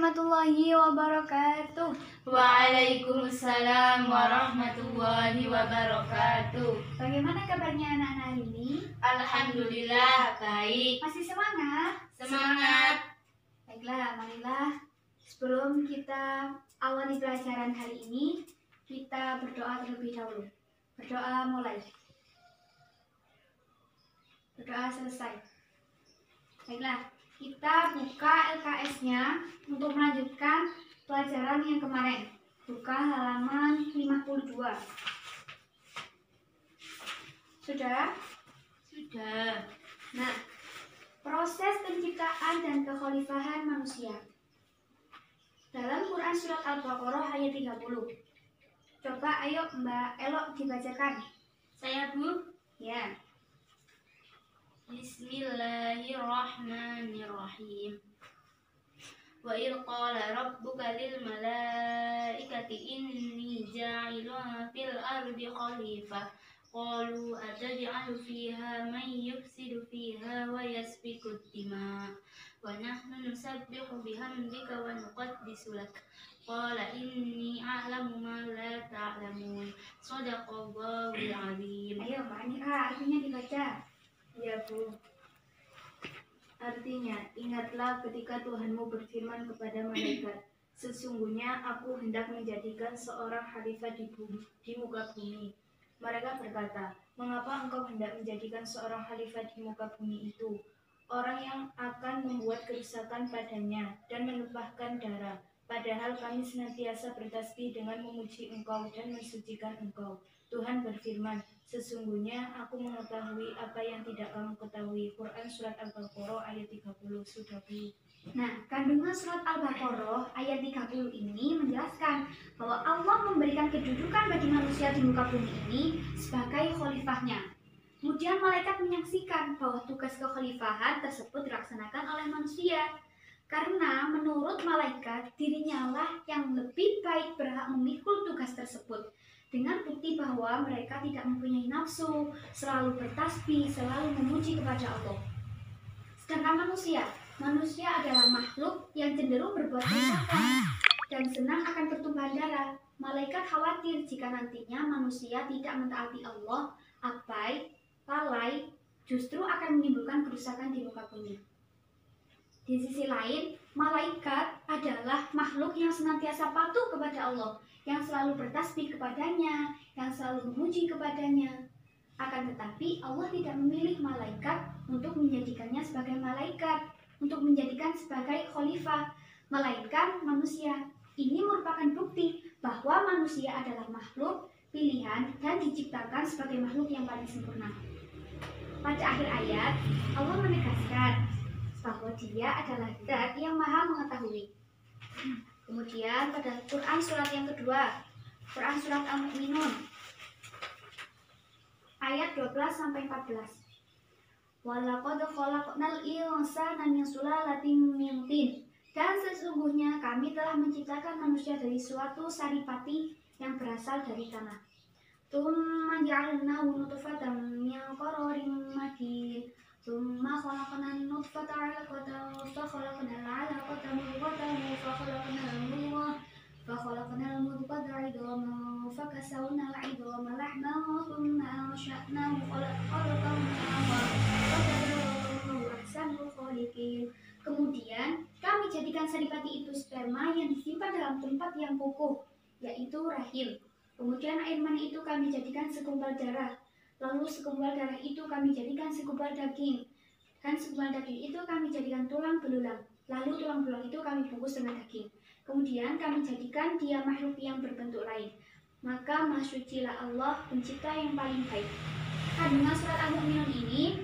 warahmatullahi wabarakatuh. Waalaikumsalam warahmatullahi wabarakatuh. Bagaimana kabarnya anak-anak hari ini? Alhamdulillah baik. Masih semangat? Semangat. Baiklah, marilah sebelum kita awali pelajaran hari ini, kita berdoa terlebih dahulu. Berdoa mulai. Berdoa selesai. Baiklah, kita buka LKS-nya untuk melanjutkan pelajaran yang kemarin. Buka halaman 52. Sudah? Sudah. Nah, proses penciptaan dan kekhalifahan manusia. Dalam Quran Surat Al-Baqarah ayat 30. Coba ayo Mbak Elok dibacakan. Saya Bu. Ya. Bismillahirrahmanirrahim. Wa idh qala rabbuka lil malaikati inni ja'ilun fil ardi khalifah qalu ataj'alu fiha man yufsidu fiha wa yasfiku ad-dima wa nahnu nusabbihu bihamdika wa nuqaddisu lak qala inni a'lamu ma la ta'lamun shadaqallahul azim. Ayo Mbak Anika, artinya dibaca. Ya Bu, artinya ingatlah ketika Tuhanmu berfirman kepada malaikat, sesungguhnya aku hendak menjadikan seorang khalifah di muka bumi. Mereka berkata, mengapa engkau hendak menjadikan seorang khalifah di muka bumi itu? Orang yang akan membuat kerusakan padanya dan menumpahkan darah. Padahal kami senantiasa bertasbih dengan memuji engkau dan mensucikan engkau. Tuhan berfirman, sesungguhnya aku mengetahui apa yang tidak kamu ketahui. Quran Surat Al-Baqarah ayat 30. Sudah Bu. Nah, kandungan Surat Al-Baqarah ayat 30 ini menjelaskan bahwa Allah memberikan kedudukan bagi manusia di muka bumi ini sebagai khalifahnya. Kemudian malaikat menyaksikan bahwa tugas kekhalifahan tersebut dilaksanakan oleh manusia. Karena menurut malaikat, dirinya lah yang lebih baik berhak memikul tugas tersebut. Dengan bukti bahwa mereka tidak mempunyai nafsu, selalu bertasbih, selalu memuji kepada Allah. Sedangkan manusia adalah makhluk yang cenderung berbuat kerusakan dan senang akan pertumpahan darah. Malaikat khawatir jika nantinya manusia tidak mentaati Allah, abai, lalai, justru akan menimbulkan kerusakan di muka bumi. Di sisi lain, malaikat adalah makhluk yang senantiasa patuh kepada Allah, yang selalu bertasbih kepadanya, yang selalu memuji kepadanya. Akan tetapi Allah tidak memilih malaikat untuk menjadikannya sebagai malaikat, untuk menjadikan sebagai khalifah, melainkan manusia. Ini merupakan bukti bahwa manusia adalah makhluk pilihan dan diciptakan sebagai makhluk yang paling sempurna. Pada akhir ayat, Allah menegaskan bahwa Dia adalah Zat yang Maha Mengetahui. Kemudian pada Quran surat yang kedua, Quran surat Al-Mu'minun ayat 12-14. Walaqad khalaqnal insana min sulalatin min tin. Dan sesungguhnya kami telah menciptakan manusia dari suatu saripati yang berasal dari tanah. Tsumma ja'alnahu nutfatan min qararin makin. Tsumma khalaqnal nutfata 'alaqatan fa khalaqnal 'alaqata mudghatan fa khalaqnal mudghata 'idhaman fa kasawnal 'idhama lahman thumma ansha'nahu khalqan ahsanal khaliqin. Kemudian kami jadikan saripati itu sperma yang disimpan dalam tempat yang kukuh, yaitu rahim. Kemudian air mani itu kami jadikan segumpal darah. Lalu segumpal darah itu kami jadikan segumpal daging. Dan segumpal daging itu kami jadikan tulang belulang. Lalu tulang belulang itu kami bungkus dengan daging. Kemudian kami jadikan dia makhluk yang berbentuk lain. Maka masyucilah Allah, pencipta yang paling baik. Kandungan surat Al-Mu'minun ini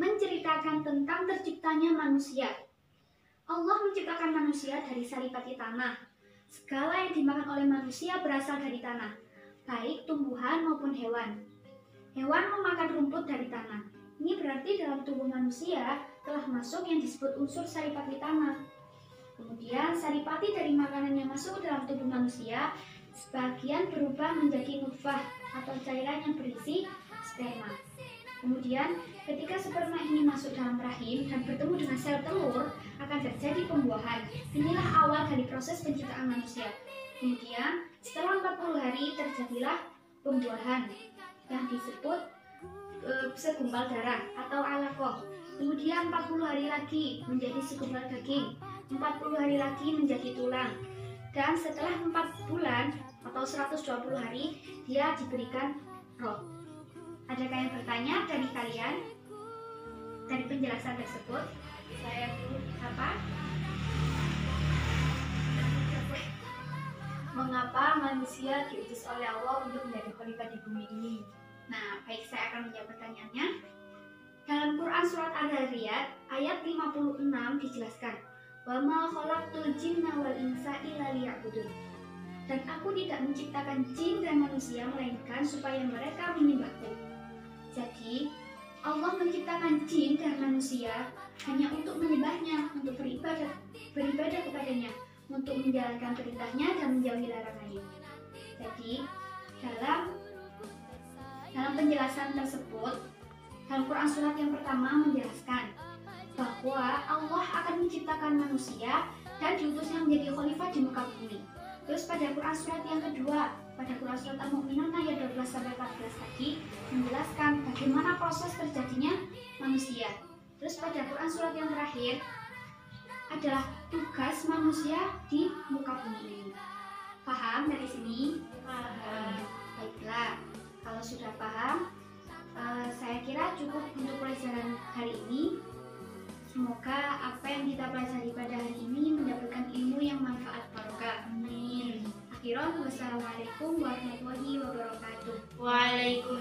menceritakan tentang terciptanya manusia. Allah menciptakan manusia dari saripati tanah. Segala yang dimakan oleh manusia berasal dari tanah, baik tumbuhan maupun hewan. Hewan memakan rumput dari tanah. Ini berarti dalam tubuh manusia telah masuk yang disebut unsur saripati tanah. Kemudian saripati dari makanan yang masuk dalam tubuh manusia sebagian berubah menjadi nutfah atau cairan yang berisi sperma. Kemudian, ketika sperma ini masuk dalam rahim dan bertemu dengan sel telur, akan terjadi pembuahan. Inilah awal dari proses penciptaan manusia. Kemudian, setelah 40 hari terjadilah pembuahan yang disebut segumpal darah atau alaqah. Kemudian 40 hari lagi menjadi segumpal daging, 40 hari lagi menjadi tulang. Dan setelah 4 bulan atau 120 hari, dia diberikan roh. Adakah yang bertanya dari kalian dari penjelasan tersebut? Saya dulu. Apa? Mengapa manusia diutus oleh Allah untuk menjadi khalifah di bumi ini? Nah, baik, saya akan menjawab pertanyaannya. Dalam Quran Surat Al-Zariyat ayat 56 dijelaskan, "Wa ma khalaqtul jinna wal insa illa liya'budun." Dan aku tidak menciptakan jin dan manusia melainkan supaya mereka menyembahku. Jadi, Allah menciptakan jin dan manusia hanya untuk menyembahnya, untuk beribadah kepadanya, untuk menjalankan perintahnya dan menjauhi larangannya. Jadi, dalam penjelasan tersebut, dalam Quran surat yang pertama menjelaskan bahwa Allah akan menciptakan manusia dan diutusnya menjadi khalifah di muka bumi. Terus pada Quran surat yang kedua, pada Quran surat Al-Mu'minun ayat 12-14 tadi menjelaskan bagaimana proses terjadinya manusia. Terus pada Quran surat yang terakhir adalah tugas manusia di muka bumi ini. Paham dari sini? Paham. Baiklah, kalau sudah paham, saya kira cukup untuk pelajaran hari ini. Semoga apa yang kita pelajari pada hari ini mendapatkan ilmu yang manfaat barokah. Amin. Akhiran, wassalamualaikum warahmatullahi wabarakatuh. Waalaikumsalam.